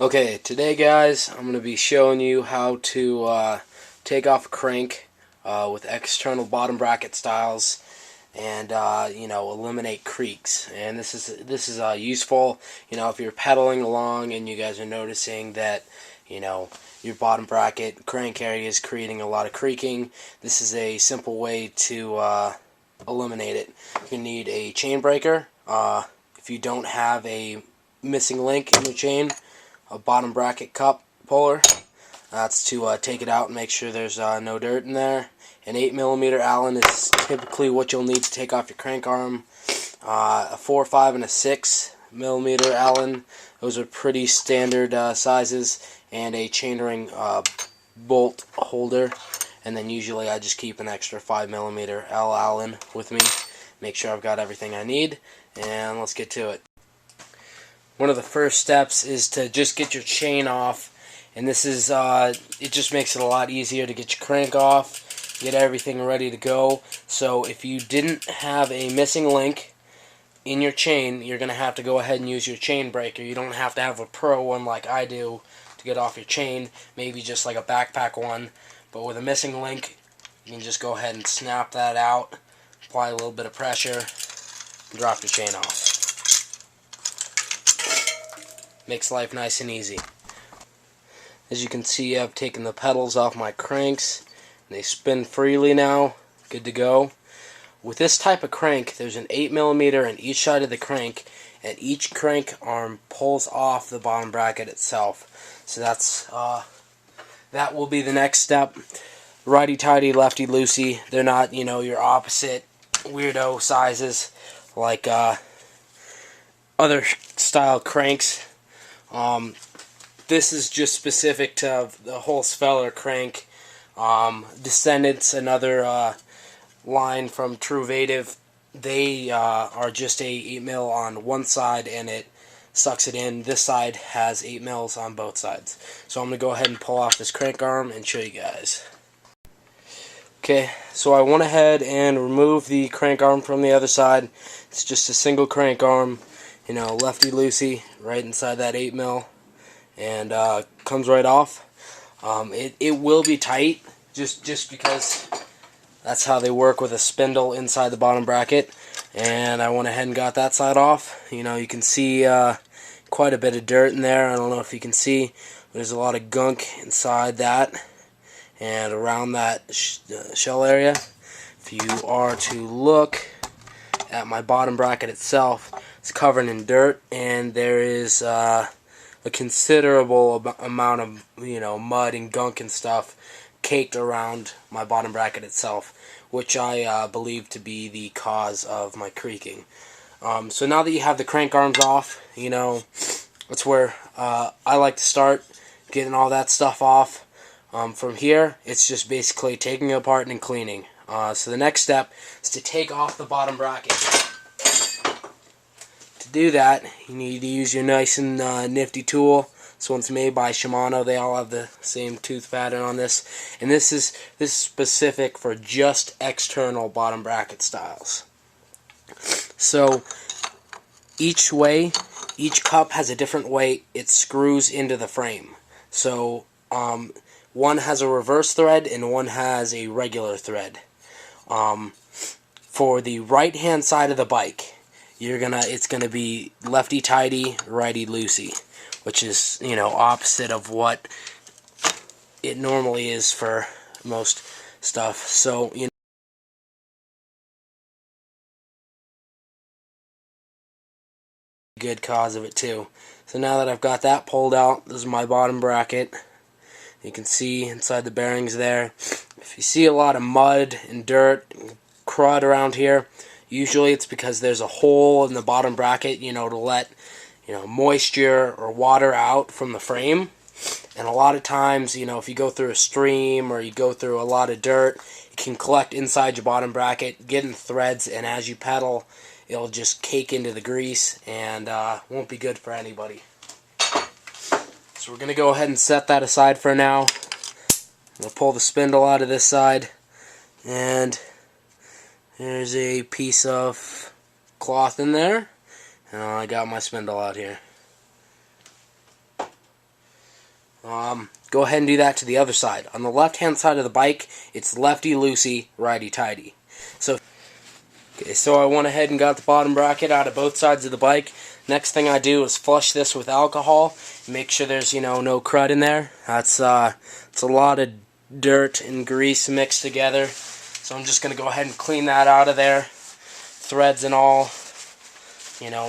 Okay, today guys, I'm going to be showing you how to take off a crank with external bottom bracket styles and eliminate creaks. And this is useful, if you're pedaling along and you guys are noticing that your bottom bracket crank area is creating a lot of creaking. This is a simple way to eliminate it. You need a chain breaker. If you don't have a missing link in your chain, a bottom bracket cup puller. That's to take it out and make sure there's no dirt in there. An 8mm Allen is typically what you'll need to take off your crank arm. A 4, 5, and a 6mm Allen. Those are pretty standard sizes. And a chain ring bolt holder. And then usually I just keep an extra 5mm Allen with me. Make sure I've got everything I need. And let's get to it. One of the first steps is to just get your chain off, and this is it just makes it a lot easier to get your crank off, get everything ready to go. So if you didn't have a missing link in your chain, you're going to have to go ahead and use your chain breaker. You don't have to have a pro one like I do to get off your chain, maybe just like a backpack one, but with a missing link you can just go ahead and snap that out, apply a little bit of pressure, and drop your chain off. Makes life nice and easy. As you can see, I've taken the pedals off my cranks. They spin freely now. Good to go. With this type of crank, there's an 8mm on each side of the crank, and each crank arm pulls off the bottom bracket itself. So that will be the next step. Righty-tighty, lefty-loosey. They're not, your opposite weirdo sizes like other style cranks. This is just specific to the holzfeller crank. Descendants, another line from Truvativ. They are just a 8mm on one side and it sucks it in. This side has 8mm on both sides. So I'm going to go ahead and pull off this crank arm and show you guys. Okay, so I went ahead and removed the crank arm from the other side. It's just a single crank arm, lefty-loosey, right inside that 8mm. And comes right off. It will be tight, just because that's how they work with a spindle inside the bottom bracket. And I went ahead and got that side off. You can see quite a bit of dirt in there. I don't know if you can see, but there's a lot of gunk inside that and around that shell area. If you are to look at my bottom bracket itself, it's covered in dirt, and there is a considerable amount of mud and gunk and stuff caked around my bottom bracket itself, which I believe to be the cause of my creaking. So now that you have the crank arms off, that's where I like to start getting all that stuff off. From here, it's just basically taking it apart and cleaning. So the next step is to take off the bottom bracket. To do that, you need to use your nice and nifty tool. This one's made by Shimano. They all have the same tooth pattern on this, and this is specific for just external bottom bracket styles. So each cup has a different way it screws into the frame. So one has a reverse thread and one has a regular thread. For the right hand side of the bike, it's gonna be lefty tighty, righty loosey, which is opposite of what it normally is for most stuff. So good cause of it too. So now that I've got that pulled out, this is my bottom bracket. You can see inside the bearings there. If you see a lot of mud and dirt and crud around here, usually it's because there's a hole in the bottom bracket, to let moisture or water out from the frame. And a lot of times, if you go through a stream or you go through a lot of dirt, it can collect inside your bottom bracket, get in threads, and as you pedal, it'll just cake into the grease and won't be good for anybody. So we're going to go ahead and set that aside for now. I'm going to pull the spindle out of this side, and there's a piece of cloth in there, and I got my spindle out here. Go ahead and do that to the other side. On the left-hand side of the bike, it's lefty-loosey, righty-tighty. So I went ahead and got the bottom bracket out of both sides of the bike. Next thing I do is flush this with alcohol. Make sure there's, no crud in there. It's a lot of dirt and grease mixed together. So I'm just going to go ahead and clean that out of there. Threads and all.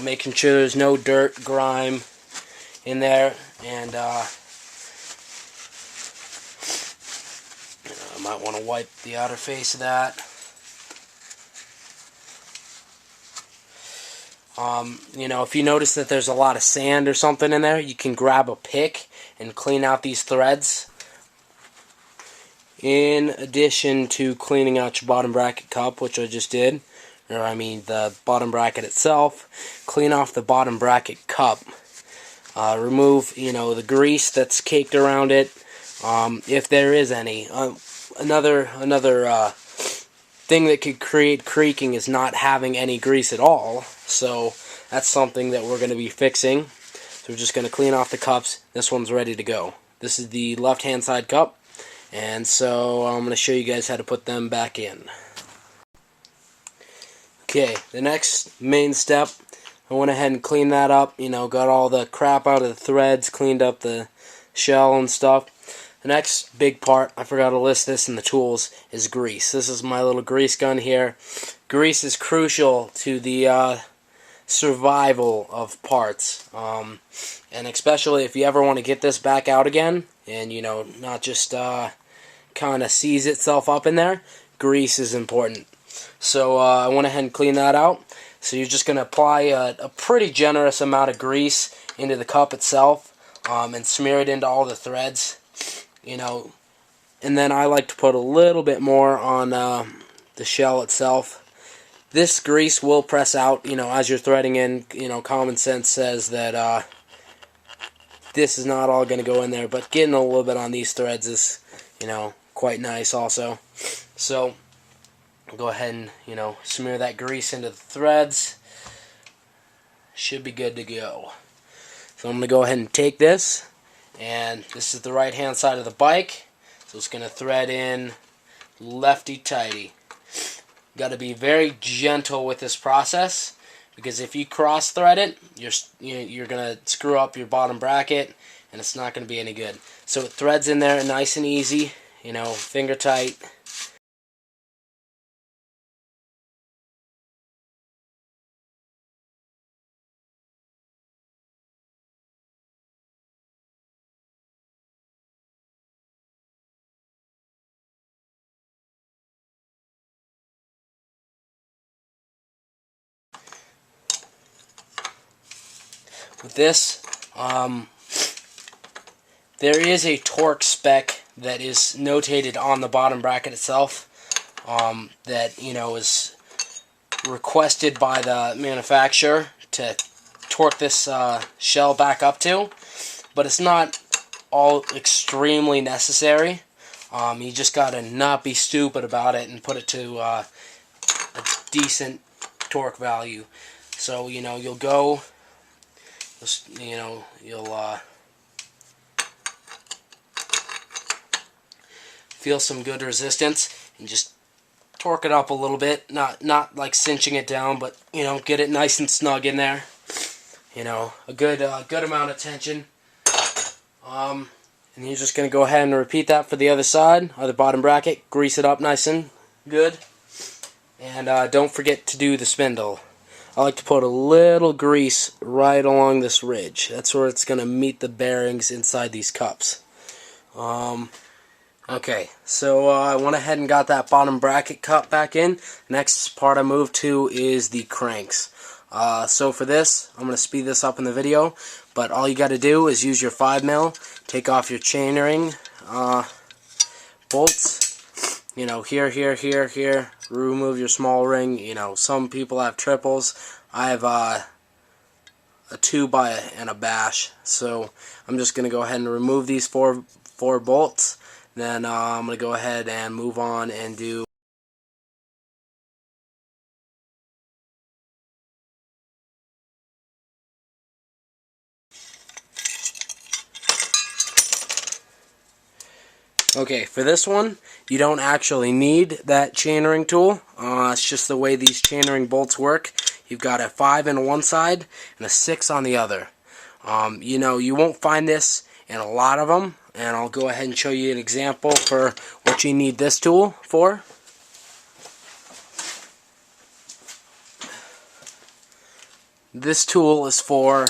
Making sure there's no dirt, grime in there. And I might want to wipe the outer face of that. If you notice that there's a lot of sand or something in there, you can grab a pick and clean out these threads. In addition to cleaning out your bottom bracket cup, which I just did, the bottom bracket itself, clean off the bottom bracket cup. Remove, the grease that's caked around it, if there is any. Another thing that could create creaking is not having any grease at all. So that's something that we're going to be fixing. So we're just going to clean off the cups. This one's ready to go. This is the left-hand side cup. And so I'm going to show you guys how to put them back in. Okay, the next main step, I went ahead and cleaned that up. Got all the crap out of the threads, cleaned up the shell and stuff. The next big part, I forgot to list this in the tools, is grease. This is my little grease gun here. Grease is crucial to the survival of parts. And especially if you ever want to get this back out again, and not just kind of seize itself up in there, grease is important. So I went ahead and cleaned that out. So you're just going to apply a pretty generous amount of grease into the cup itself, and smear it into all the threads. And then I like to put a little bit more on the shell itself. This grease will press out, as you're threading in. Common sense says that this is not all going to go in there, but getting a little bit on these threads is, quite nice also. So go ahead and, smear that grease into the threads. Should be good to go. So I'm going to go ahead and take this. And this is the right hand side of the bike, so it's going to thread in lefty-tighty. Got to be very gentle with this process, because if you cross thread it, you're going to screw up your bottom bracket, and it's not going to be any good. So it threads in there nice and easy, finger tight. With this, there is a torque spec that is notated on the bottom bracket itself, that is requested by the manufacturer to torque this shell back up to, but it's not all extremely necessary. You just gotta not be stupid about it and put it to a decent torque value. So you'll go. You'll feel some good resistance, and just torque it up a little bit. Not like cinching it down, but get it nice and snug in there. A good amount of tension. And you're just gonna go ahead and repeat that for the other side, other bottom bracket. Grease it up nice and good, and don't forget to do the spindle. I like to put a little grease right along this ridge. That's where it's going to meet the bearings inside these cups. Okay, so I went ahead and got that bottom bracket cup back in. Next part I moved to is the cranks. So for this, I'm going to speed this up in the video, but all you got to do is use your 5mm, take off your chainring bolts. Here, remove your small ring. Some people have triples. I have a 2x and a bash. So I'm just going to go ahead and remove these four bolts. Then I'm going to go ahead and move on and do Okay, for this one, you don't actually need that chainring tool. It's just the way these chainring bolts work. You've got a 5 on one side and a 6 on the other. You know, you won't find this in a lot of them, and I'll go ahead and show you an example for what you need this tool for. This tool is for,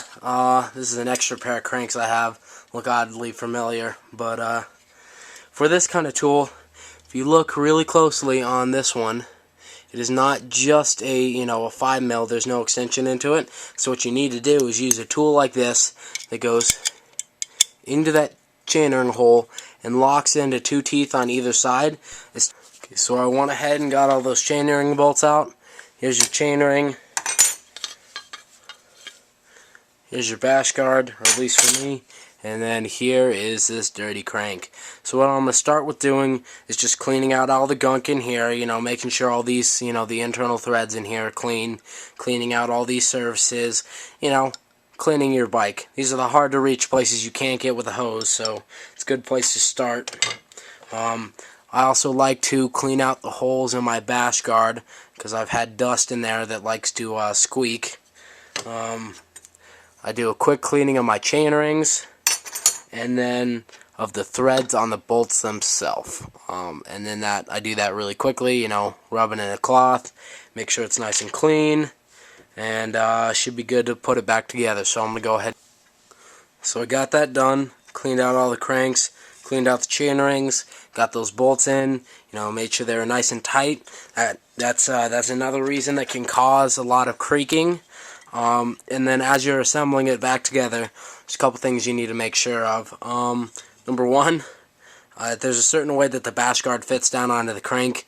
this is an extra pair of cranks I have. Look oddly familiar, but for this kind of tool, if you look really closely on this one, it is not just a, you know, a 5 mil. There's no extension into it. So what you need to do is use a tool like this that goes into that chainring hole and locks into 2 teeth on either side. Okay, so I went ahead and got all those chainring bolts out. Here's your chainring. Here's your bash guard, or at least for me. And then here is this dirty crank. So what I'm going to start with doing is just cleaning out all the gunk in here, you know, making sure all these, you know, the internal threads in here are clean, cleaning out all these surfaces, you know, cleaning your bike. These are the hard to reach places you can't get with a hose, so it's a good place to start. I also like to clean out the holes in my bash guard because I've had dust in there that likes to squeak. I do a quick cleaning of my chain rings, and then of the threads on the bolts themselves. And then I do that really quickly, you know, rubbing in a cloth, make sure it's nice and clean, and should be good to put it back together. So I'm going to go ahead. So I got that done, cleaned out all the cranks, cleaned out the chain rings, got those bolts in, you know, made sure they were nice and tight. That's another reason that can cause a lot of creaking. And then as you're assembling it back together, there's a couple things you need to make sure of. Number one, there's a certain way that the bash guard fits down onto the crank.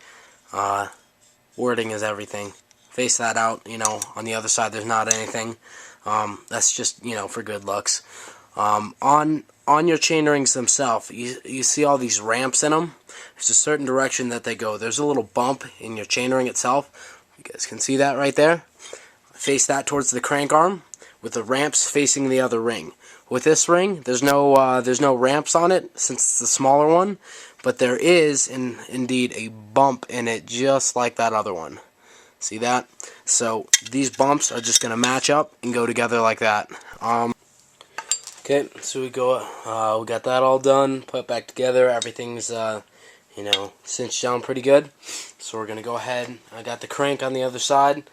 Wording is everything. Face that out, you know, on the other side there's not anything. That's just, you know, for good looks. On your chain rings themselves, you see all these ramps in them. There's a certain direction that they go. There's a little bump in your chain ring itself. You guys can see that right there. Face that towards the crank arm, with the ramps facing the other ring. With this ring, there's no ramps on it since it's the smaller one, but there is indeed a bump in it just like that other one. See that? So these bumps are just going to match up and go together like that. Okay, so we got that all done, put it back together. Everything's you know, cinched down pretty good. So we're going to go ahead. I got the crank on the other side.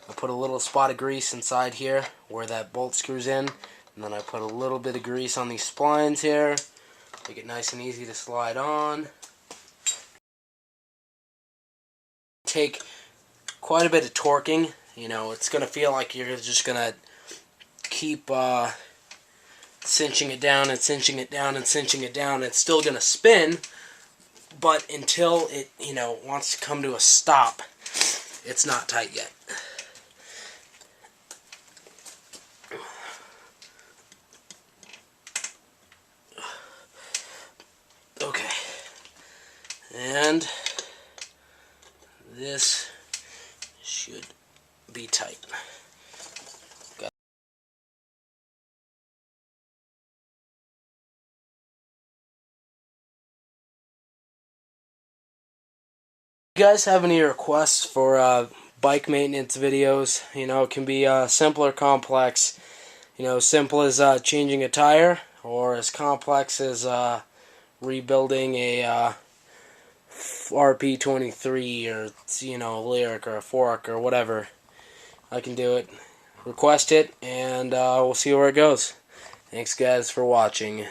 I put a little spot of grease inside here where that bolt screws in, and then I put a little bit of grease on these splines here, make it nice and easy to slide on. Take quite a bit of torquing, you know, it's going to feel like you're just going to keep cinching it down and cinching it down and cinching it down. It's still going to spin, but until it, you know, wants to come to a stop, it's not tight yet. Okay, and this should be tight. You guys have any requests for bike maintenance videos? You know, it can be simple or complex. You know, simple as changing a tire, or as complex as rebuilding a RP23 or, you know, a lyric or a fork or whatever. I can do it. Request it, and we'll see where it goes. Thanks guys for watching.